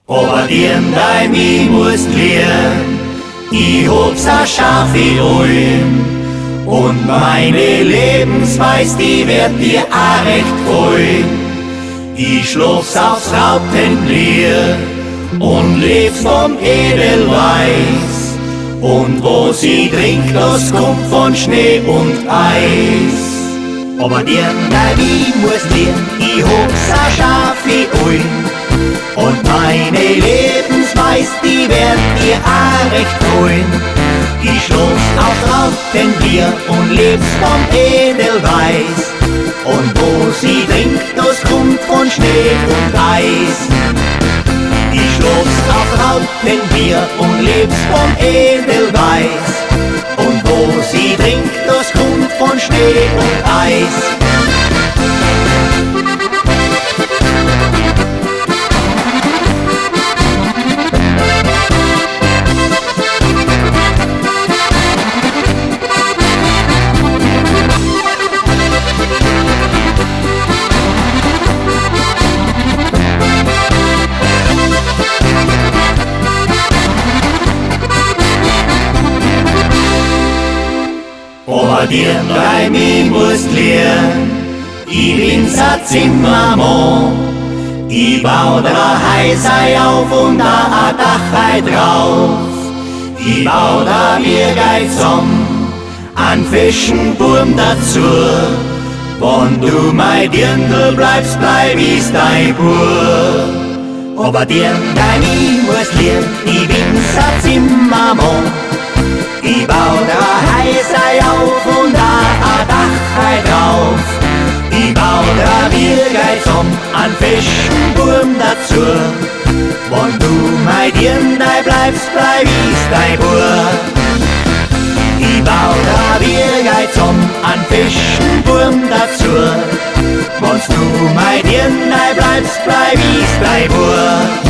Aber den dein mi musst lernen, ich hab's a Schafi oin. Und meine Lebensweis, die wird dir a recht freuen. Ich schlaf's aufs Rautenblier und leb's vom Edelweiß. Und was ich trink, das kommt von Schnee und Eis. Aber dir, dein ich muss lernen, ich hab's a Schafi oin. Und meine Lebensweis, die wird dir a recht freuen. Ich schlaf's auf Rautenbier und leb's vom Edelweiß. Und wo sie trinkt, das kommt von Schnee und Eis. Ich schlaf's auf Rautenbier und leb's vom Edelweiß. Und wo sie trinkt, das kommt von Schnee und Eis. Aber dir bei mir musst lernen, ich bin's a Zimmermann. Ich bau da Häuser auf und da a Dach drauf. Ich bau da mir Geiz an frischen Burm dazu. Wenn du mein Dirndl bleibst, bleib ich dein Bub. Aber dir bei mir musst lernen, ich bin's a Zimmermann. Ich bau da Häuser auf und da a Dach drauf. Ich bau da Biergeiz an frischen Burm dazu. Wenn du mein Dirndl bleibst, bleib ich dein Bub. Ich bau da Biergeiz an frischen Burm dazu. Wenn du mein Dirndl bleibst, bleib ich dein Bub.